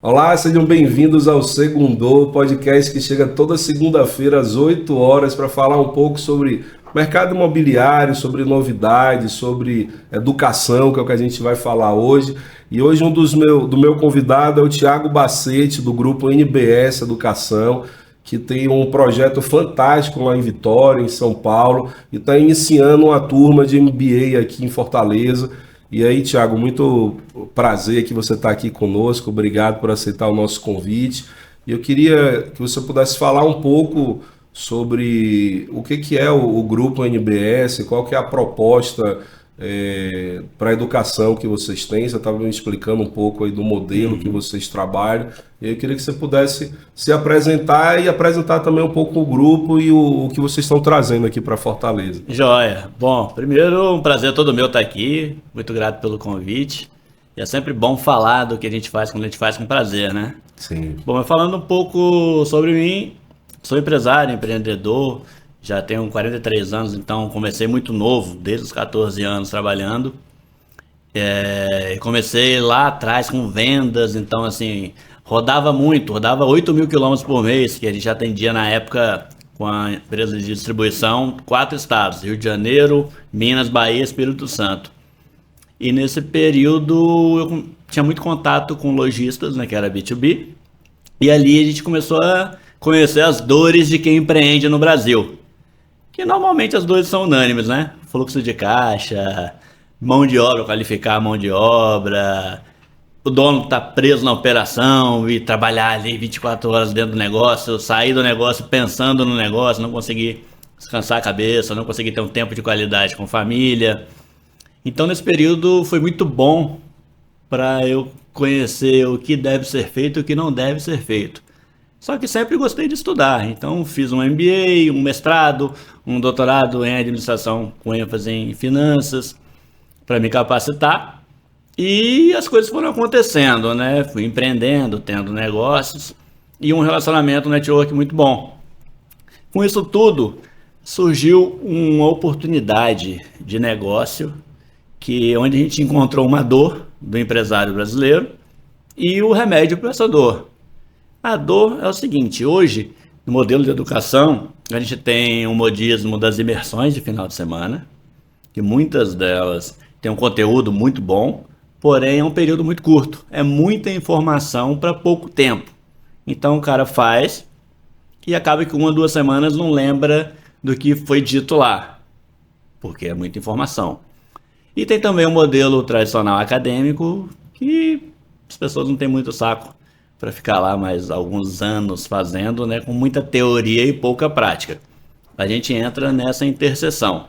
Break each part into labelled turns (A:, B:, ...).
A: Olá, sejam bem-vindos ao Segundou, podcast que chega toda segunda-feira às 8 horas para falar um pouco sobre mercado imobiliário, sobre novidades, sobre educação, que é o que a gente vai falar hoje. E hoje do meu convidado é o Thiago Bacete, do grupo NBS Educação, que tem um projeto fantástico lá em Vitória, em São Paulo, e está iniciando uma turma de MBA aqui em Fortaleza. E aí, Thiago, muito prazer que você está aqui conosco. Obrigado por aceitar o nosso convite. E eu queria que você pudesse falar um pouco sobre o que é o grupo NBS, qual que é a proposta para a educação que vocês têm. Você estava me explicando um pouco aí do modelo que
B: Uhum.
A: vocês trabalham. E eu queria que você pudesse se apresentar e apresentar também um pouco o grupo e o que vocês estão trazendo aqui para Fortaleza.
B: Joia. Bom, primeiro, um prazer todo meu estar aqui. Muito grato pelo convite. E é sempre bom falar do que a gente faz quando a gente faz com prazer, né?
A: Sim.
B: Bom, mas falando um pouco sobre mim, sou empresário, empreendedor, já tenho 43 anos, então comecei muito novo, desde os 14 anos trabalhando. Comecei lá atrás com vendas, então assim, rodava muito, rodava 8.000 quilômetros por mês, que a gente atendia na época com a empresa de distribuição, 4 estados, Rio de Janeiro, Minas, Bahia, Espírito Santo. E nesse período eu tinha muito contato com lojistas, né, que era B2B, e ali a gente começou a conhecer as dores de quem empreende no Brasil. Que normalmente as dores são unânimes, né? Fluxo de caixa, mão de obra, qualificar a mão de obra, o dono tá preso na operação e trabalhar ali 24 horas dentro do negócio, sair do negócio pensando no negócio, não conseguir descansar a cabeça, não conseguir ter um tempo de qualidade com família. Então nesse período foi muito bom para eu conhecer o que deve ser feito e o que não deve ser feito. Só que sempre gostei de estudar, então fiz um MBA, um mestrado, um doutorado em administração com ênfase em finanças para me capacitar. E as coisas foram acontecendo, né? Fui empreendendo, tendo negócios e um relacionamento, um network muito bom. Com isso tudo, surgiu uma oportunidade de negócio que onde a gente encontrou uma dor do empresário brasileiro e o remédio para essa dor. A dor é o seguinte: hoje, no modelo de educação, a gente tem um modismo das imersões de final de semana, que muitas delas têm um conteúdo muito bom, porém é um período muito curto. É muita informação para pouco tempo. Então o cara faz e acaba que 1 ou 2 semanas não lembra do que foi dito lá, porque é muita informação. E tem também o modelo tradicional acadêmico, que as pessoas não têm muito saco para ficar lá mais alguns anos fazendo, né, com muita teoria e pouca prática. A gente entra nessa interseção.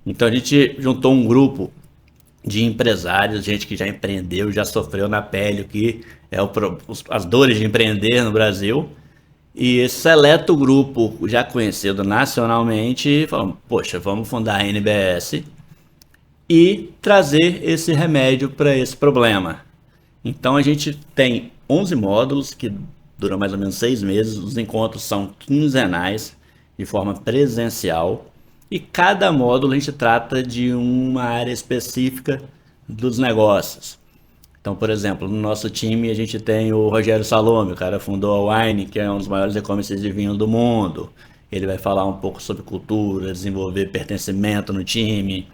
B: Então a gente juntou um grupo de empresários, gente que já empreendeu, já sofreu na pele o que é as dores de empreender no Brasil. E esse seleto grupo, já conhecido nacionalmente, falou: poxa, vamos fundar a NBS e trazer esse remédio para esse problema. Então a gente tem 11 módulos que duram mais ou menos 6 meses. Os encontros são quinzenais, de forma presencial. E cada módulo a gente trata de uma área específica dos negócios. Então, por exemplo, no nosso time a gente tem o Rogério Salome, o cara fundou a Wine, que é um dos maiores e-commerces de vinho do mundo. Ele vai falar um pouco sobre cultura, desenvolver pertencimento no time.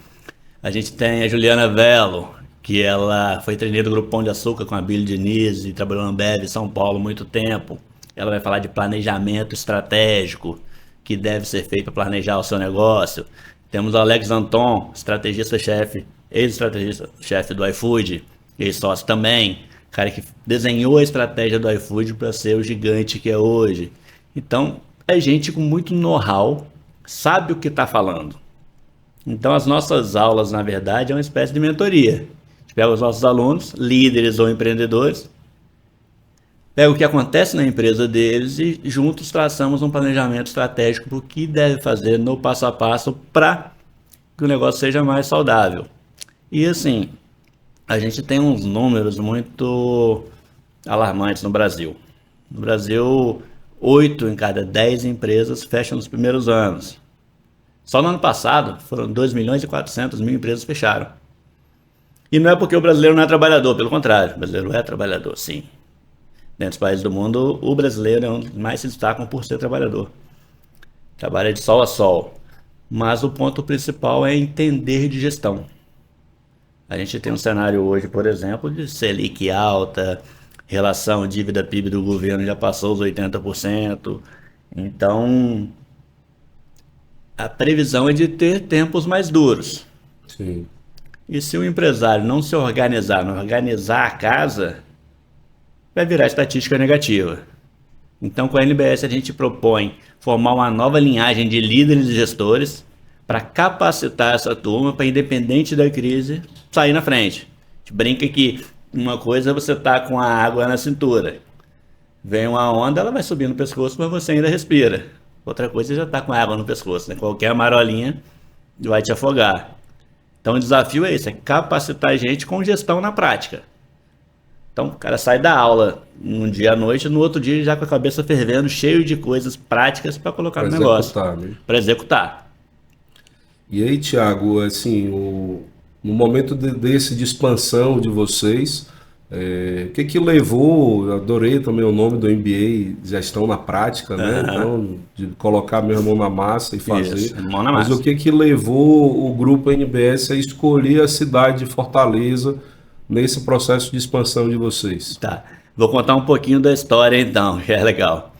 B: A gente tem a Juliana Velo, que ela foi treinada do Grupo Pão de Açúcar com a Billy Diniz e trabalhou na Ambev em São Paulo há muito tempo. Ela vai falar de planejamento estratégico, que deve ser feito para planejar o seu negócio. Temos o Alex Anton, estrategista-chefe, ex-estrategista-chefe do iFood, ex-sócio também, cara que desenhou a estratégia do iFood para ser o gigante que é hoje. Então, é gente com muito know-how, sabe o que está falando. Então, as nossas aulas, na verdade, é uma espécie de mentoria. A gente pega os nossos alunos, líderes ou empreendedores, pega o que acontece na empresa deles e juntos traçamos um planejamento estratégico do que deve fazer no passo a passo para que o negócio seja mais saudável. E assim, a gente tem uns números muito alarmantes no Brasil. No Brasil, 8 em cada 10 empresas fecham nos primeiros anos. Só no ano passado foram 2.400.000 empresas fecharam. E não é porque o brasileiro não é trabalhador, pelo contrário, o brasileiro é trabalhador, sim. Dentro dos países do mundo, o brasileiro é um dos mais se destacam por ser trabalhador. Trabalha de sol a sol. Mas o ponto principal é entender de gestão. A gente tem um cenário hoje, por exemplo, de Selic alta, relação dívida PIB do governo já passou os 80%. Então, a previsão é de ter tempos mais duros.
A: Sim.
B: E se o empresário não se organizar, não organizar a casa, vai virar estatística negativa. Então, com a NBS, a gente propõe formar uma nova linhagem de líderes e gestores para capacitar essa turma para, independente da crise, sair na frente. A gente brinca que uma coisa é você tá com a água na cintura. Vem uma onda, ela vai subir no pescoço, mas você ainda respira. Outra coisa é já tá com a água no pescoço, né? Qualquer marolinha vai te afogar. Então o desafio é esse, é capacitar a gente com gestão na prática. Então o cara sai da aula um dia à noite, no outro dia já com a cabeça fervendo, cheio de coisas práticas para colocar no negócio.
A: Né?
B: Para executar.
A: E aí, Thiago, assim, no momento desse de expansão de vocês, o que levou, adorei também o nome do MBA, gestão na prática, né? Então, de colocar mesmo a mão na massa e fazer.
B: Isso, mão na massa.
A: Mas o que levou o grupo NBS a escolher a cidade de Fortaleza nesse processo de expansão de vocês?
B: Tá, vou contar um pouquinho da história então, que é legal.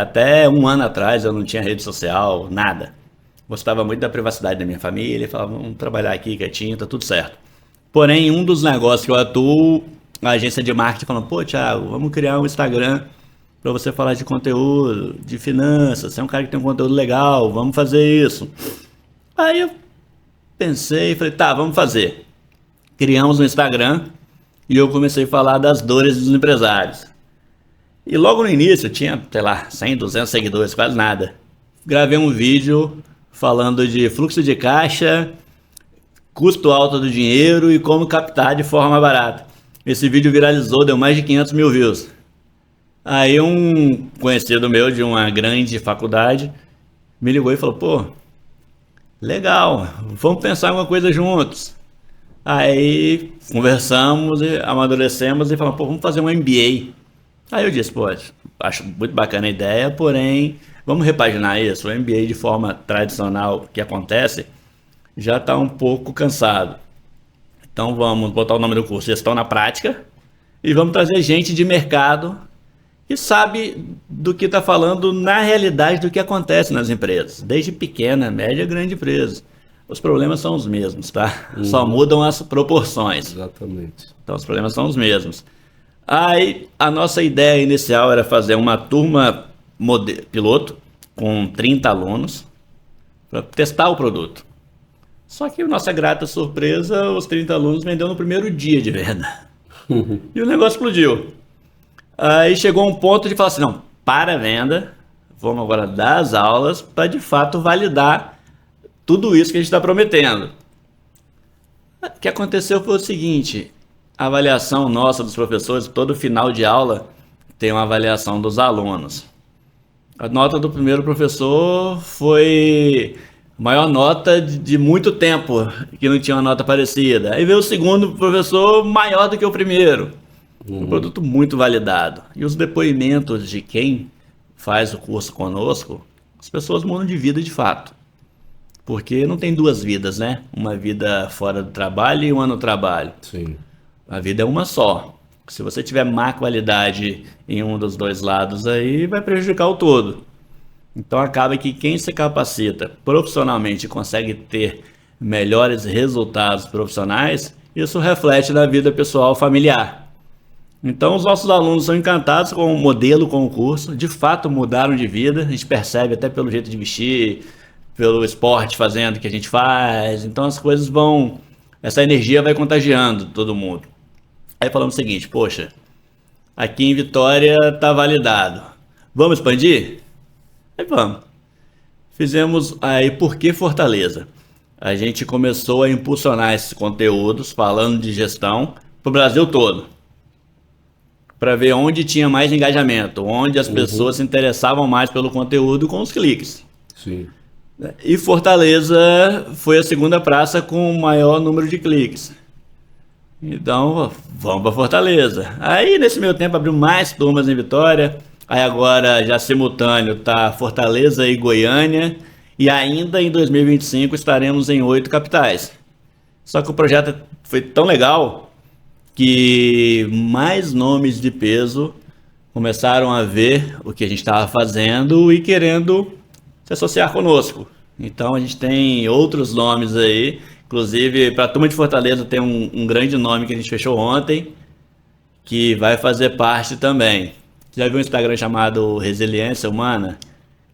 B: Até um ano atrás eu não tinha rede social, nada. Gostava muito da privacidade da minha família, falava, vamos trabalhar aqui quietinho, tá tudo certo. Porém, um dos negócios que eu atuo, a agência de marketing falando, pô, Thiago, vamos criar um Instagram para você falar de conteúdo, de finanças, você é um cara que tem um conteúdo legal, vamos fazer isso. Aí eu pensei, falei, tá, vamos fazer. Criamos um Instagram e eu comecei a falar das dores dos empresários. E logo no início, eu tinha, sei lá, 100, 200 seguidores, quase nada. Gravei um vídeo falando de fluxo de caixa, custo alto do dinheiro e como captar de forma barata. Esse vídeo viralizou, deu mais de 500 mil views. Aí um conhecido meu de uma grande faculdade me ligou e falou, pô, legal, vamos pensar em alguma coisa juntos. Aí conversamos, amadurecemos e falamos, pô, vamos fazer um MBA. Aí eu disse, pô, acho muito bacana a ideia, porém, vamos repaginar isso. O MBA de forma tradicional que acontece já está um pouco cansado. Então vamos botar o nome do curso Gestão na Prática e vamos trazer gente de mercado que sabe do que está falando na realidade do que acontece nas empresas, desde pequena, média, grande empresa. Os problemas são os mesmos, tá? Só mudam as proporções.
A: Exatamente.
B: Então os problemas são os mesmos. Aí a nossa ideia inicial era fazer uma turma piloto com 30 alunos para testar o produto. Só que, nossa grata surpresa, os 30 alunos vendeu no primeiro dia de venda. E o negócio explodiu. Aí chegou um ponto de falar assim, não, para a venda, vamos agora dar as aulas para de fato validar tudo isso que a gente está prometendo. O que aconteceu foi o seguinte, a avaliação nossa dos professores, todo final de aula tem uma avaliação dos alunos. A nota do primeiro professor foi a maior nota de muito tempo que não tinha uma nota parecida. Aí veio o segundo professor maior do que o primeiro. Um produto muito validado. E os depoimentos de quem faz o curso conosco, as pessoas mudam de vida de fato. Porque não tem duas vidas, né? Uma vida fora do trabalho e uma no trabalho.
A: Sim.
B: A vida é uma só. Se você tiver má qualidade em um dos dois lados aí, vai prejudicar o todo. Então acaba que quem se capacita profissionalmente e consegue ter melhores resultados profissionais, isso reflete na vida pessoal familiar. Então os nossos alunos são encantados com o modelo, com o curso, de fato mudaram de vida, a gente percebe até pelo jeito de vestir, pelo esporte fazendo que a gente faz, então as coisas vão, essa energia vai contagiando todo mundo. Aí falamos o seguinte, poxa, aqui em Vitória está validado, vamos expandir? Aí vamos. Fizemos aí Por que Fortaleza? A gente começou a impulsionar esses conteúdos falando de gestão para o Brasil todo. Para ver onde tinha mais engajamento, onde as pessoas se interessavam mais pelo conteúdo com os cliques.
A: Sim.
B: E Fortaleza foi a segunda praça com o maior número de cliques. Então, vamos para Fortaleza. Aí, nesse meio tempo, abriu mais turmas em Vitória. Aí agora, já simultâneo, tá Fortaleza e Goiânia. E ainda em 2025 estaremos em 8 capitais. Só que o projeto foi tão legal que mais nomes de peso começaram a ver o que a gente estava fazendo e querendo se associar conosco. Então a gente tem outros nomes aí, inclusive para a turma de Fortaleza tem um grande nome que a gente fechou ontem, que vai fazer parte também. Você já viu um Instagram chamado Resiliência Humana?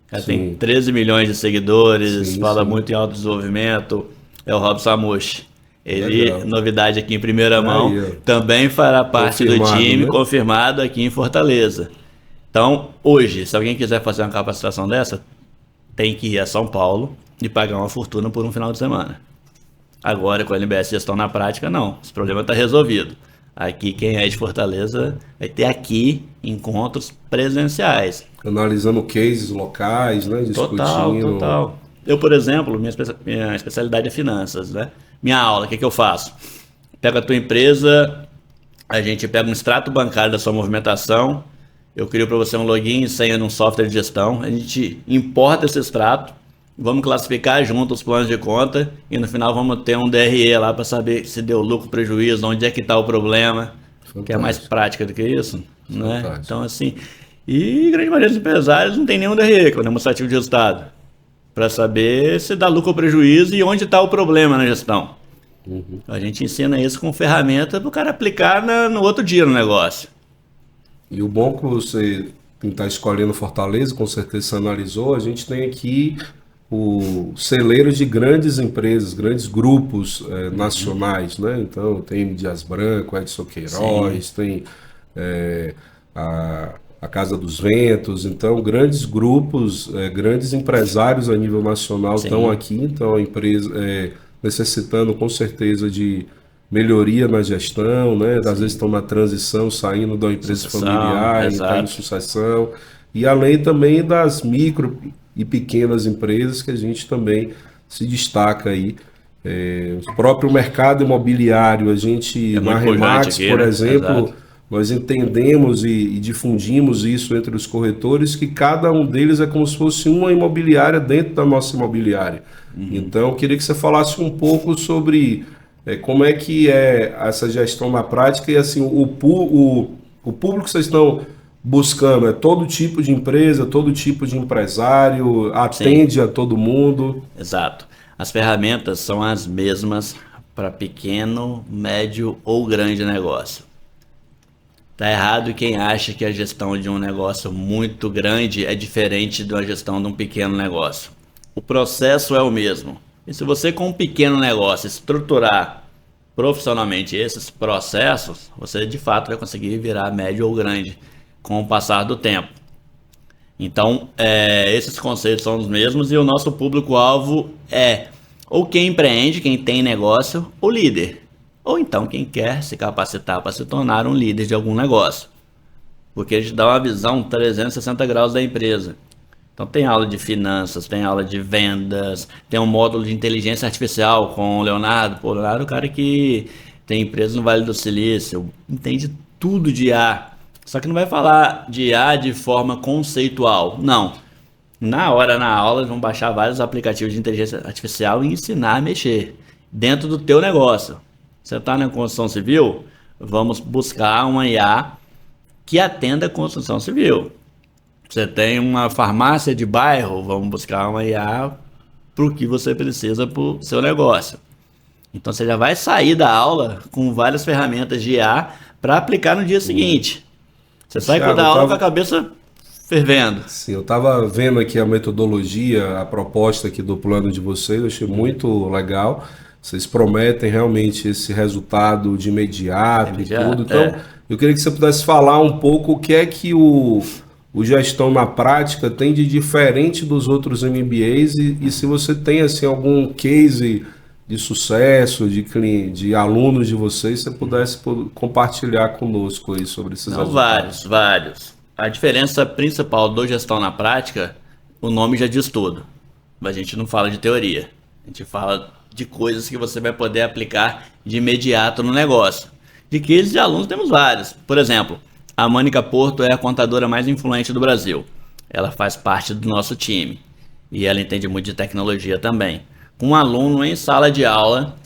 B: O cara tem
A: Sim.
B: 13 milhões de seguidores,
A: Sim,
B: fala
A: sim.
B: muito em autodesenvolvimento, é o Robson Amushi. Ele,
A: Legal.
B: novidade aqui em primeira mão,
A: Aí, ó.
B: também fará parte do
A: Confirmado,
B: time,
A: né?
B: confirmado aqui em Fortaleza. Então, hoje, se alguém quiser fazer uma capacitação dessa, tem que ir a São Paulo e pagar uma fortuna por um final de semana. Agora, com a LBS Gestão na Prática, não. Esse problema está resolvido. Aqui, quem é de Fortaleza, vai ter aqui encontros presenciais.
A: Analisando cases locais, né?
B: Total,
A: Discutindo.
B: total. Eu, por exemplo, minha especialidade é finanças, né? Minha aula, o que eu faço? Pego a tua empresa, a gente pega um extrato bancário da sua movimentação, eu crio para você um login e senha num software de gestão, a gente importa esse extrato, vamos classificar junto os planos de conta e no final vamos ter um DRE lá para saber se deu lucro, prejuízo, onde é que está o problema, que é mais prática do que isso, né?
A: Fantástico.
B: Então, assim, e a grande maioria dos empresários não tem nenhum DRE, que é o demonstrativo de resultado, para saber se dá lucro ou prejuízo e onde está o problema na gestão. A gente ensina isso com ferramenta para o cara aplicar no outro dia no negócio.
A: E o bom que você está escolhendo Fortaleza, com certeza você analisou, a gente tem aqui o celeiro de grandes empresas, grandes grupos nacionais, né? Então tem M. Dias Branco, Edson Queiroz, tem a Casa dos Ventos, então grandes grupos, grandes empresários a nível nacional
B: Sim.
A: estão aqui, então a empresa necessitando com certeza de melhoria na gestão, né? Às vezes estão na transição, saindo da empresa
B: Sucessão,
A: familiar,
B: exato.
A: está em sucessão, e além também das micro e pequenas empresas que a gente também se destaca aí. O próprio mercado imobiliário, a gente,
B: É
A: na
B: muito pujante
A: Remax,
B: aqui,
A: por
B: né?
A: exemplo,
B: Exato.
A: nós entendemos e difundimos isso entre os corretores, que cada um deles é como se fosse uma imobiliária dentro da nossa imobiliária. Então, eu queria que você falasse um pouco sobre como é que é essa gestão na prática e assim, o público que vocês estão buscando é todo tipo de empresa, todo tipo de empresário, atende a todo mundo.
B: Exato. As ferramentas são as mesmas para pequeno, médio ou grande negócio. Tá errado quem acha que a gestão de um negócio muito grande é diferente da gestão de um pequeno negócio. O processo é o mesmo. E se você com um pequeno negócio estruturar profissionalmente esses processos, você de fato vai conseguir virar médio ou grande com o passar do tempo. Então, esses conceitos são os mesmos e o nosso público-alvo é ou quem empreende, quem tem negócio, ou líder. Ou então quem quer se capacitar para se tornar um líder de algum negócio. Porque a gente dá uma visão 360 graus da empresa. Então tem aula de finanças, tem aula de vendas, tem um módulo de inteligência artificial com o Leonardo. Pô, o Leonardo é o cara que tem empresa no Vale do Silício, entende tudo de IA. Só que não vai falar de IA de forma conceitual, não. Na aula, eles vão baixar vários aplicativos de inteligência artificial e ensinar a mexer dentro do teu negócio. Você está na construção civil? Vamos buscar uma IA que atenda a construção civil. Você tem uma farmácia de bairro? Vamos buscar uma IA para o que você precisa para o seu negócio. Então você já vai sair da aula com várias ferramentas de IA para aplicar no dia seguinte. Você sai
A: Thiago,
B: da aula com a cabeça fervendo.
A: Sim, eu estava vendo aqui a metodologia, a proposta aqui do plano de vocês, eu achei muito legal. Vocês prometem realmente esse resultado de imediato e tudo. Então, eu queria que você pudesse falar um pouco o que é que o gestão na prática tem de diferente dos outros MBAs e se você tem assim, algum case de sucesso, de alunos de vocês, se você pudesse compartilhar conosco aí sobre esses resultados.
B: Vários. A diferença principal do gestão na prática, o nome já diz tudo. Mas a gente não fala de teoria. A gente fala de coisas que você vai poder aplicar de imediato no negócio. De cases de alunos temos vários. Por exemplo, a Mônica Porto é a contadora mais influente do Brasil. Ela faz parte do nosso time. E ela entende muito de tecnologia também. Um aluno em sala de aula,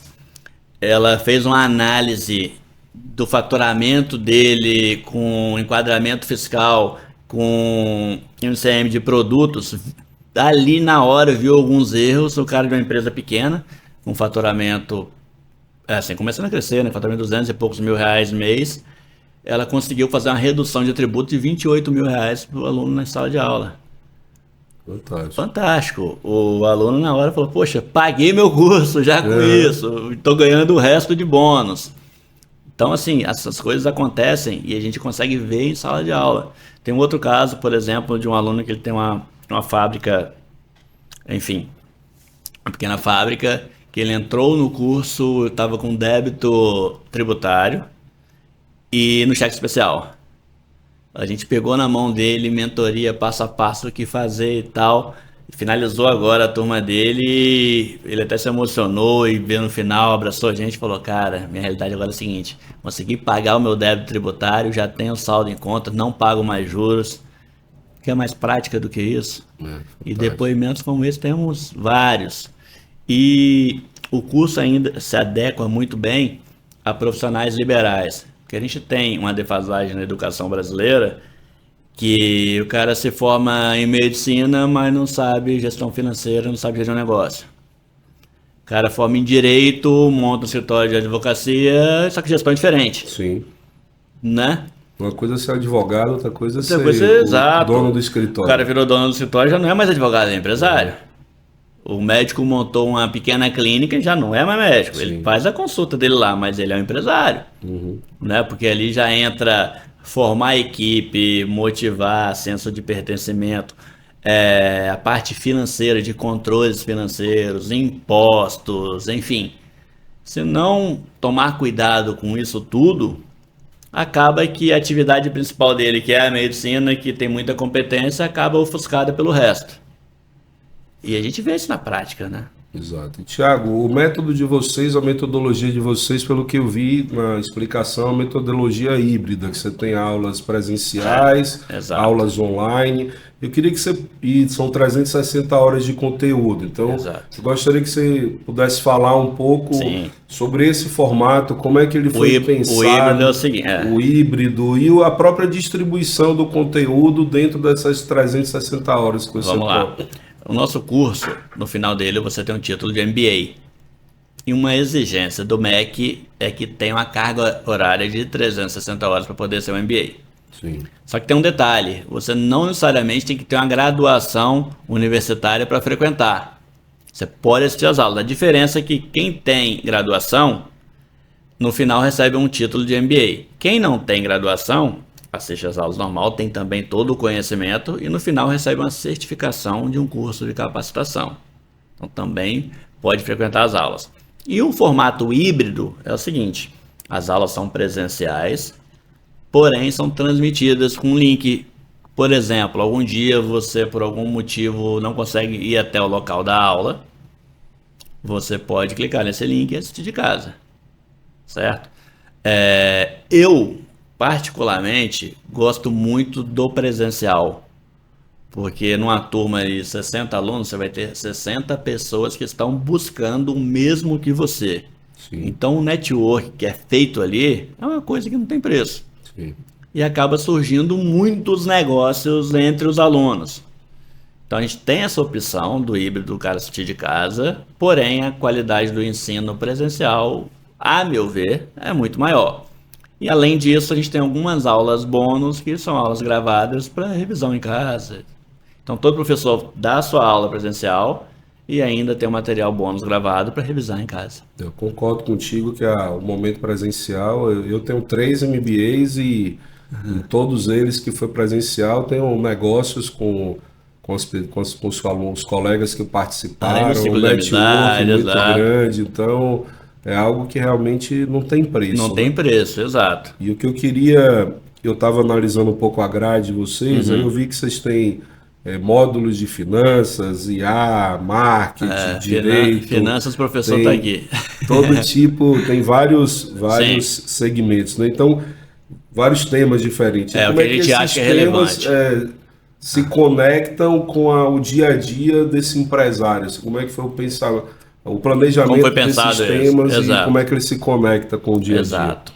B: ela fez uma análise do faturamento dele com enquadramento fiscal, com ICM de produtos. Ali na hora viu alguns erros. O cara de uma empresa pequena, com faturamento, assim, começando a crescer, né? Faturamento de 200 e poucos mil reais mês. Ela conseguiu fazer uma redução de tributo de 28 mil reais para o aluno na sala de aula.
A: Fantástico.
B: Fantástico. O aluno na hora falou, poxa, paguei meu curso já com isso, estou ganhando o resto de bônus. Então, assim, essas coisas acontecem e a gente consegue ver em sala de aula. Tem um outro caso, por exemplo, de um aluno que ele tem uma fábrica, enfim, uma pequena fábrica, que ele entrou no curso, estava com débito tributário e no cheque especial. A gente pegou na mão dele, mentoria, passo a passo, o que fazer e tal. Finalizou agora a turma dele, ele até se emocionou e veio no final, abraçou a gente e falou, cara, minha realidade agora é a seguinte, consegui pagar o meu débito tributário, já tenho saldo em conta, não pago mais juros. Que é mais prática do que isso? E depoimentos como esse temos vários. E o curso ainda se adequa muito bem a profissionais liberais. Porque a gente tem uma defasagem na educação brasileira que o cara se forma em medicina, mas não sabe gestão financeira, não sabe gerir um negócio. O cara forma em direito, monta um escritório de advocacia, só que gestão é diferente.
A: Sim.
B: Né?
A: Uma coisa é ser advogado, outra coisa é ser
B: o
A: dono do escritório.
B: O cara virou dono do escritório, já não é mais advogado, é empresário. O médico montou uma pequena clínica e já não é mais médico. Sim. Ele faz a consulta dele lá, mas ele é um empresário. Né? Porque ali já entra formar equipe, motivar, senso de pertencimento, a parte financeira, de controles financeiros, impostos, enfim. Se não tomar cuidado com isso tudo, acaba que a atividade principal dele, que é a medicina, que tem muita competência, acaba ofuscada pelo resto. E a gente vê isso na prática, né?
A: Exato. E, Thiago, o método de vocês, a metodologia de vocês, pelo que eu vi na explicação, é uma metodologia híbrida, que você tem aulas presenciais, aulas online. Eu queria que você... E são 360 horas de conteúdo. Então, eu gostaria que você pudesse falar um pouco sobre esse formato, como é que ele foi pensado. O híbrido é o seguinte. O híbrido e a própria distribuição do conteúdo dentro dessas 360 horas que você
B: Vamos lá. O nosso curso, no final dele, você tem um título de MBA. E uma exigência do MEC é que tem uma carga horária de 360 horas para poder ser um MBA.
A: Sim.
B: Só que tem um detalhe, você não necessariamente tem que ter uma graduação universitária para frequentar. Você pode assistir às aulas. A diferença é que quem tem graduação, no final recebe um título de MBA. Quem não tem graduação, assiste às aulas normal, tem também todo o conhecimento e no final recebe uma certificação de um curso de capacitação. Então também pode frequentar as aulas. E o formato híbrido é o seguinte, as aulas são presenciais, porém são transmitidas com um link. Por exemplo, algum dia você por algum motivo não consegue ir até o local da aula, você pode clicar nesse link e assistir de casa, certo? Eu particularmente gosto muito do presencial, porque numa turma de 60 alunos você vai ter 60 pessoas que estão buscando o mesmo que você.
A: Sim.
B: Então o network que é feito ali é uma coisa que não tem preço.
A: Sim.
B: E acaba surgindo muitos negócios entre os alunos. Então a gente tem essa opção do híbrido, do cara assistir de casa, porém a qualidade do ensino presencial, a meu ver, é muito maior. E além disso, a gente tem algumas aulas bônus, que são aulas gravadas para revisão em casa. Então todo professor dá a sua aula presencial e ainda tem um material bônus gravado para revisar em casa.
A: Eu concordo contigo que o momento presencial, eu tenho 3 MBAs e em todos eles que foi presencial, tenho negócios com os colegas que participaram, um network muito grande, então é algo que realmente não tem preço.
B: Não tem preço, exato.
A: E o que eu queria, eu estava analisando um pouco a grade de vocês, aí eu vi que vocês têm módulos de finanças, IA, marketing, direito.
B: Finanças, o professor está aqui.
A: todo tipo, tem vários segmentos, né? Então, vários temas diferentes.
B: É, o
A: como
B: que a gente acha que é relevante.
A: Se conectam com o dia a dia desse empresário? Assim, como é que foi o planejamento
B: Como foi
A: desses
B: pensado isso?
A: temas e
B: Exato.
A: como é que ele se conecta com o dia a dia?
B: Exato.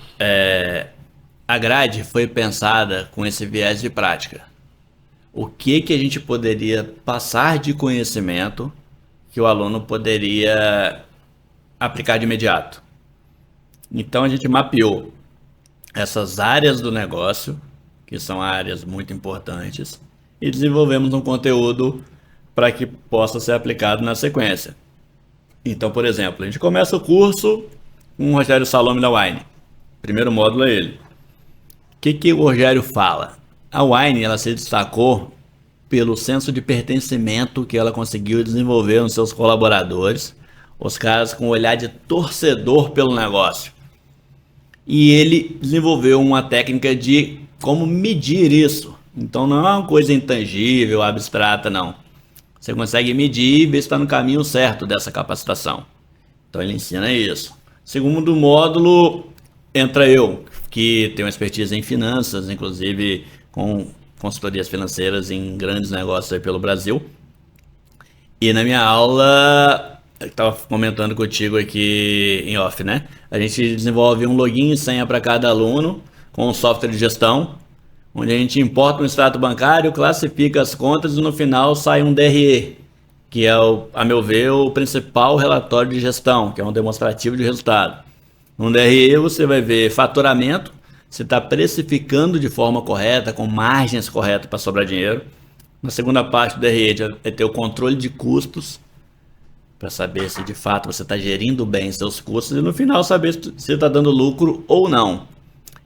B: A grade foi pensada com esse viés de prática. O que a gente poderia passar de conhecimento que o aluno poderia aplicar de imediato. Então a gente mapeou essas áreas do negócio, que são áreas muito importantes, e desenvolvemos um conteúdo para que possa ser aplicado na sequência. Então, por exemplo, a gente começa o curso com o Rogério Salome da Wine. Primeiro módulo é ele. O que o Rogério fala? A Wine, ela se destacou pelo senso de pertencimento que ela conseguiu desenvolver nos seus colaboradores, os caras com um olhar de torcedor pelo negócio. E ele desenvolveu uma técnica de como medir isso. Então não é uma coisa intangível, abstrata, não. Você consegue medir e ver se está no caminho certo dessa capacitação. Então ele ensina isso. Segundo módulo, entra eu, que tenho expertise em finanças, inclusive com consultorias financeiras em grandes negócios aí pelo Brasil. E na minha aula, eu estava comentando contigo aqui em off, né? A gente desenvolve um login e senha para cada aluno com um software de gestão, onde a gente importa um extrato bancário, classifica as contas e no final sai um DRE, que é, a meu ver, o principal relatório de gestão, que é um demonstrativo de resultado. No DRE você vai ver faturamento, se está precificando de forma correta, com margens corretas para sobrar dinheiro. Na segunda parte do DRE é ter o controle de custos, para saber se de fato você está gerindo bem seus custos, e no final saber se está dando lucro ou não.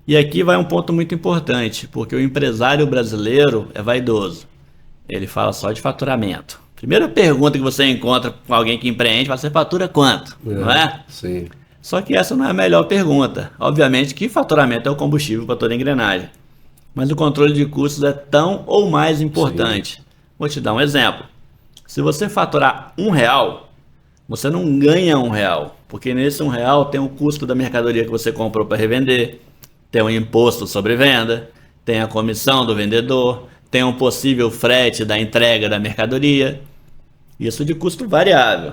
B: E aqui vai um ponto muito importante, porque o empresário brasileiro é vaidoso. Ele fala só de faturamento. Primeira pergunta que você encontra com alguém que empreende, você fatura quanto? Não é?
A: Sim.
B: Só que essa não é a melhor pergunta. Obviamente que faturamento é o combustível para toda a engrenagem. Mas o controle de custos é tão ou mais importante. Sim. Vou te dar um exemplo. Se você faturar R$1, você não ganha R$1, porque nesse R$1 tem o custo da mercadoria que você comprou para revender, tem o imposto sobre venda, tem a comissão do vendedor, tem um possível frete da entrega da mercadoria. Isso de custo variável.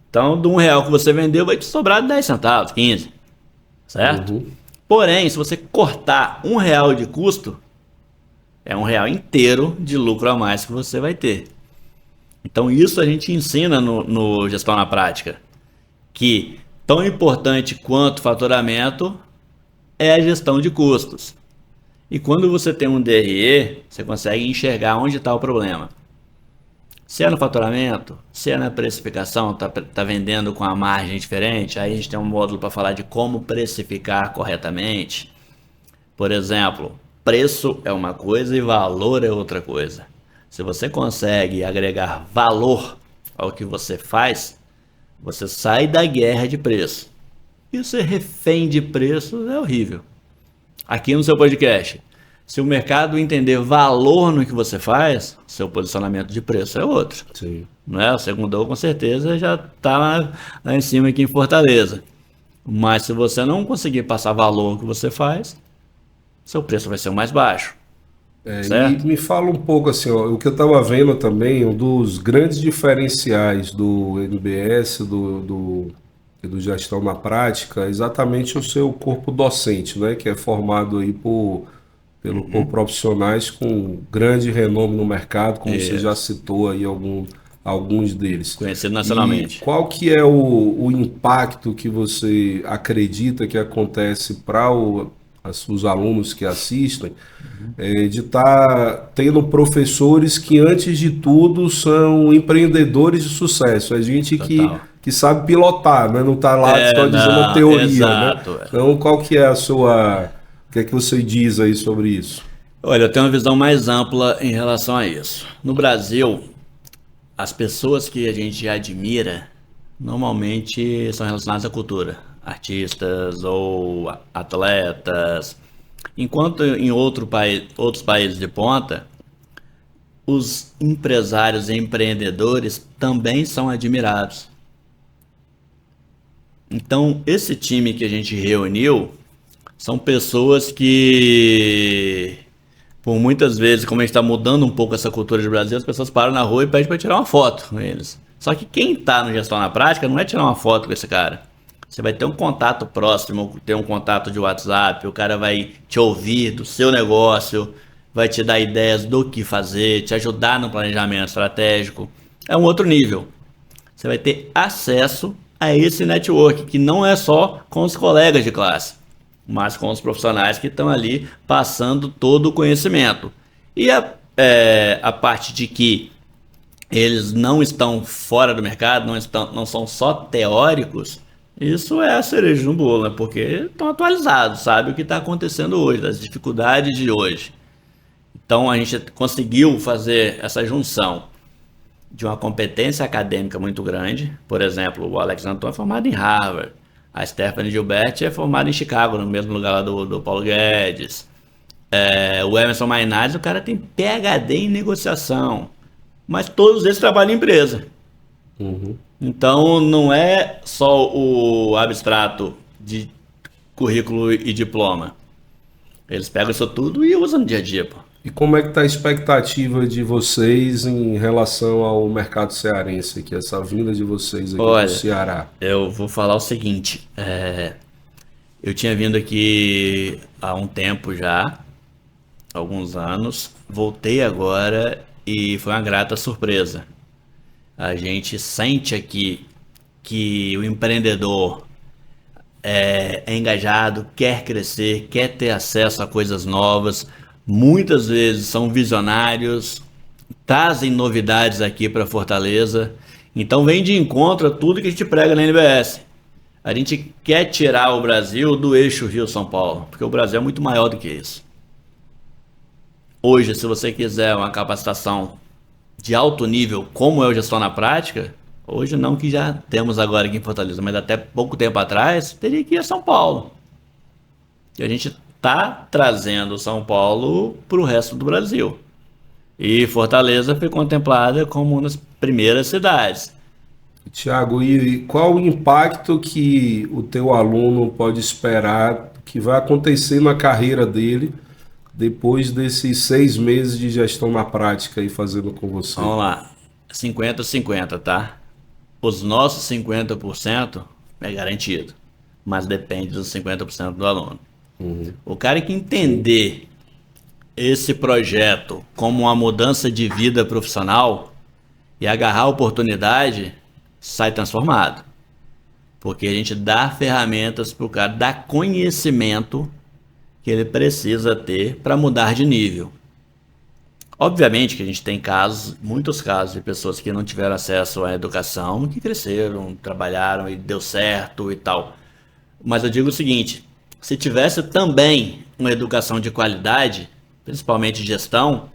B: Então, do R$1 que você vendeu, vai te sobrar 10 centavos, 15. Certo? Uhum. Porém, se você cortar R$1 de custo, é R$1 inteiro de lucro a mais que você vai ter. Então, isso a gente ensina no Gestão na Prática. Que tão importante quanto faturamento é a gestão de custos. E quando você tem um DRE, você consegue enxergar onde está o problema. Se é no faturamento, se é na precificação, tá vendendo com a margem diferente, aí a gente tem um módulo para falar de como precificar corretamente. Por exemplo, preço é uma coisa e valor é outra coisa. Se você consegue agregar valor ao que você faz, você sai da guerra de preço. E ser refém de preço é horrível. Aqui no seu podcast, se o mercado entender valor no que você faz, seu posicionamento de preço é outro.
A: Sim.
B: Não é? O segundo com certeza já está lá em cima aqui em Fortaleza. Mas se você não conseguir passar valor no que você faz, seu preço vai ser o mais baixo.
A: E me fala um pouco assim, ó, o que eu estava vendo também, um dos grandes diferenciais do NBS, do Gestão na Prática, é exatamente o seu corpo docente, né, que é formado aí por profissionais com grande renome no mercado, como você já citou aí alguns deles.
B: Conhecido nacionalmente.
A: E qual que é o impacto que você acredita que acontece para os alunos que assistem, de estar tendo professores que, antes de tudo, são empreendedores de sucesso. É gente que sabe pilotar, né? Não está lá só dizendo a teoria. Exato, né? Então, qual que é a sua... O que é que você diz aí sobre isso?
B: Olha, eu tenho uma visão mais ampla em relação a isso. No Brasil, as pessoas que a gente admira, normalmente são relacionadas à cultura. Artistas ou atletas. Enquanto em outros países de ponta, os empresários e empreendedores também são admirados. Então, esse time que a gente reuniu são pessoas que, por muitas vezes, como a gente está mudando um pouco essa cultura de Brasil, as pessoas param na rua e pedem para tirar uma foto com eles. Só que quem está no Gestão na Prática não é tirar uma foto com esse cara. Você vai ter um contato próximo, ter um contato de WhatsApp, o cara vai te ouvir do seu negócio, vai te dar ideias do que fazer, te ajudar no planejamento estratégico. É um outro nível. Você vai ter acesso a esse network, que não é só com os colegas de classe, mas com os profissionais que estão ali passando todo o conhecimento. E a parte de que eles não estão fora do mercado, não são só teóricos, isso é a cereja no bolo, né? Porque estão atualizados, sabe o que está acontecendo hoje, das dificuldades de hoje. Então a gente conseguiu fazer essa junção de uma competência acadêmica muito grande. Por exemplo, o Alex Antônio é formado em Harvard, a Stephanie Gilberti é formada em Chicago, no mesmo lugar lá do Paulo Guedes. O Emerson Mainardi, o cara tem PhD em negociação, mas todos eles trabalham em empresa. Então não é só o abstrato de currículo e diploma. Eles pegam isso tudo e usam no dia a dia, pô.
A: E como é que está a expectativa de vocês em relação ao mercado cearense, que essa vinda de vocês aqui do Ceará?
B: Eu vou falar o seguinte, eu tinha vindo aqui há um tempo já, alguns anos, voltei agora e foi uma grata surpresa. A gente sente aqui que o empreendedor é engajado, quer crescer, quer ter acesso a coisas novas, muitas vezes são visionários, trazem novidades aqui para Fortaleza, então vem de encontro a tudo que a gente prega na NBS. A gente quer tirar o Brasil do eixo Rio-São Paulo, porque o Brasil é muito maior do que isso. Hoje, se você quiser uma capacitação de alto nível, como é o Gestão na Prática, hoje não, que já temos agora aqui em Fortaleza, mas até pouco tempo atrás, teria que ir a São Paulo. E a gente está trazendo São Paulo para o resto do Brasil. E Fortaleza foi contemplada como uma das primeiras cidades.
A: Tiago, e qual o impacto que o teu aluno pode esperar que vai acontecer na carreira dele depois desses 6 meses de gestão na prática aí fazendo com você?
B: Vamos lá, 50-50, tá? Os nossos 50% é garantido, mas depende dos 50% do aluno. O cara que entender esse projeto como uma mudança de vida profissional e agarrar a oportunidade, sai transformado. Porque a gente dá ferramentas para o cara, dá conhecimento que ele precisa ter para mudar de nível. Obviamente que a gente tem casos, muitos casos de pessoas que não tiveram acesso à educação, que cresceram, trabalharam e deu certo e tal. Mas eu digo o seguinte, se tivesse também uma educação de qualidade, principalmente gestão,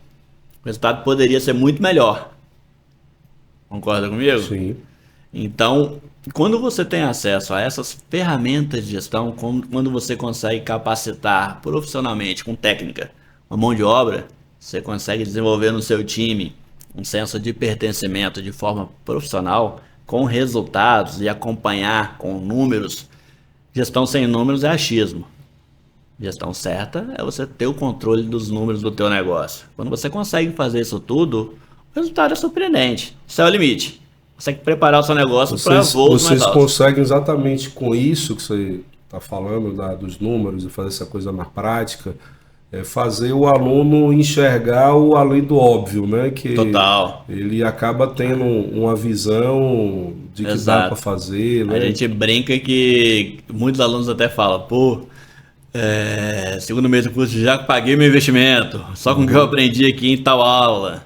B: o resultado poderia ser muito melhor. Concorda comigo?
A: Sim.
B: Então, quando você tem acesso a essas ferramentas de gestão, quando você consegue capacitar profissionalmente, com técnica, uma mão de obra, você consegue desenvolver no seu time um senso de pertencimento de forma profissional, com resultados e acompanhar com números. Gestão sem números é achismo. Gestão certa é você ter o controle dos números do teu negócio. Quando você consegue fazer isso tudo, o resultado é surpreendente. Isso é o limite. Você tem que preparar o seu negócio para voos mais altos.
A: Vocês conseguem exatamente com isso que você está falando, dos números, e fazer essa coisa na prática, fazer o aluno enxergar o além do óbvio, né? Que
B: Total.
A: Ele acaba tendo uma visão de que dá para fazer. Né?
B: A gente brinca que muitos alunos até falam, pô, segundo mês do curso já paguei meu investimento, só com o que eu aprendi aqui em tal aula.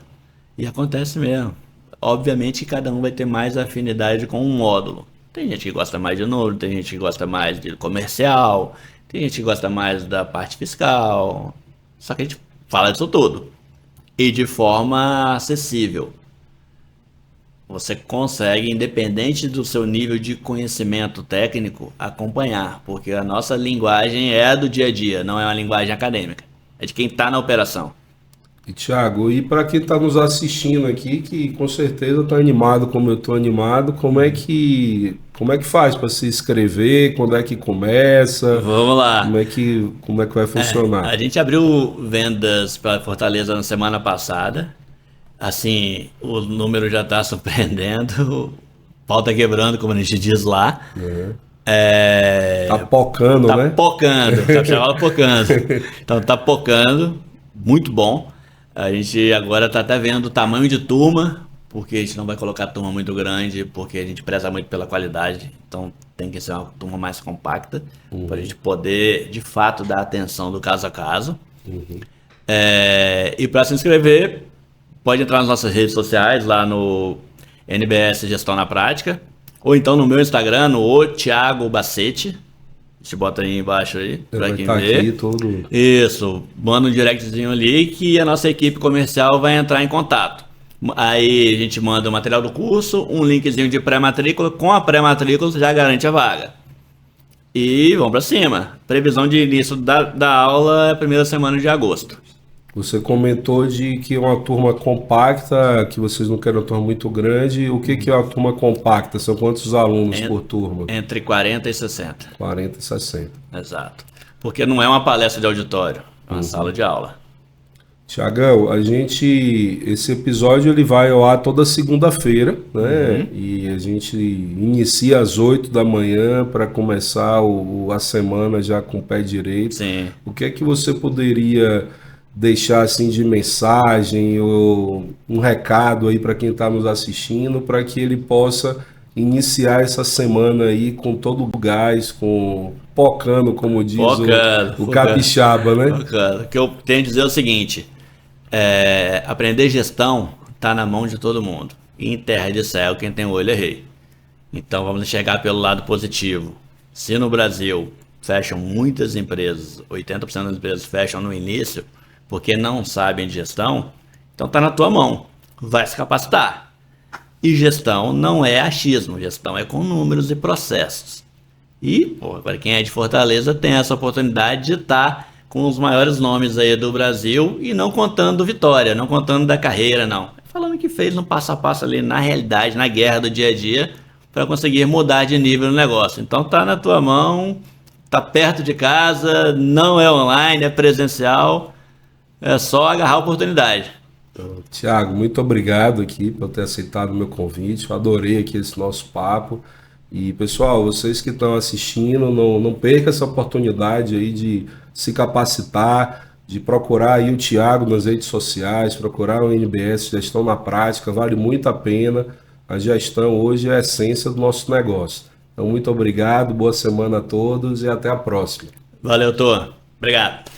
B: E acontece mesmo. Obviamente que cada um vai ter mais afinidade com um módulo. Tem gente que gosta mais de número, tem gente que gosta mais de comercial, tem gente que gosta mais da parte fiscal. Só que a gente fala disso tudo. E de forma acessível. Você consegue, independente do seu nível de conhecimento técnico, acompanhar. Porque a nossa linguagem é a do dia a dia, não é uma linguagem acadêmica. É de quem está na operação.
A: E Thiago, e para quem está nos assistindo aqui, que com certeza está animado como eu estou animado, como é que faz para se inscrever? Quando é que começa?
B: Vamos lá.
A: Como é que vai funcionar?
B: A gente abriu vendas para Fortaleza na semana passada. Assim, o número já está surpreendendo. O pau tá quebrando, como a gente diz lá.
A: Tá pocando,
B: Tá
A: né?
B: pocando, tá pocando. Então tá pocando, muito bom. A gente agora tá até vendo o tamanho de turma, porque a gente não vai colocar turma muito grande, porque a gente preza muito pela qualidade. Então tem que ser uma turma mais compacta, para a gente poder, de fato, dar atenção do caso a caso. E para se inscrever, pode entrar nas nossas redes sociais, lá no NBS Gestão na Prática, ou então no meu Instagram, no Thiago Bacete. A gente bota aí embaixo aí, para quem vê.
A: Aqui todo...
B: Isso, manda um directzinho ali que a nossa equipe comercial vai entrar em contato. Aí a gente manda o material do curso, um linkzinho de pré-matrícula. Com a pré-matrícula já garante a vaga. E vamos para cima. Previsão de início da aula é a primeira semana de agosto.
A: Você comentou de que é uma turma compacta, que vocês não querem uma turma muito grande. O que é uma turma compacta? São quantos alunos por turma?
B: Entre 40 e 60.
A: 40 e 60.
B: Exato. Porque não é uma palestra de auditório, é uma sala de aula.
A: Tiagão, esse episódio ele vai ao ar toda segunda-feira, né? E a gente inicia às 8 da manhã para começar a semana já com o pé direito.
B: Sim.
A: O que é que você poderia deixar assim de mensagem ou um recado aí para quem está nos assistindo, para que ele possa iniciar essa semana aí com todo o gás, pocando, como diz o capixaba, né?
B: Focando. O que eu tenho a dizer é o seguinte: aprender gestão está na mão de todo mundo. E em terra de céu, quem tem olho é rei. Então vamos enxergar pelo lado positivo. Se no Brasil fecham muitas empresas, 80% das empresas fecham no início, porque não sabem de gestão, então está na tua mão. Vai se capacitar. E gestão não é achismo, gestão é com números e processos. E, para quem é de Fortaleza, tem essa oportunidade de estar com os maiores nomes aí do Brasil e não contando vitória, não contando da carreira, não. Falando o que fez no passo a passo ali, na realidade, na guerra do dia a dia, para conseguir mudar de nível no negócio. Então tá na tua mão, tá perto de casa, não é online, é presencial. É só agarrar a oportunidade.
A: Thiago, muito obrigado aqui por ter aceitado o meu convite. Eu adorei aqui esse nosso papo. E pessoal, vocês que estão assistindo, não percam essa oportunidade aí de se capacitar, de procurar aí o Thiago nas redes sociais, procurar o NBS Gestão na Prática, vale muito a pena. A gestão hoje é a essência do nosso negócio. Então, muito obrigado, boa semana a todos e até a próxima.
B: Valeu, Tô. Obrigado.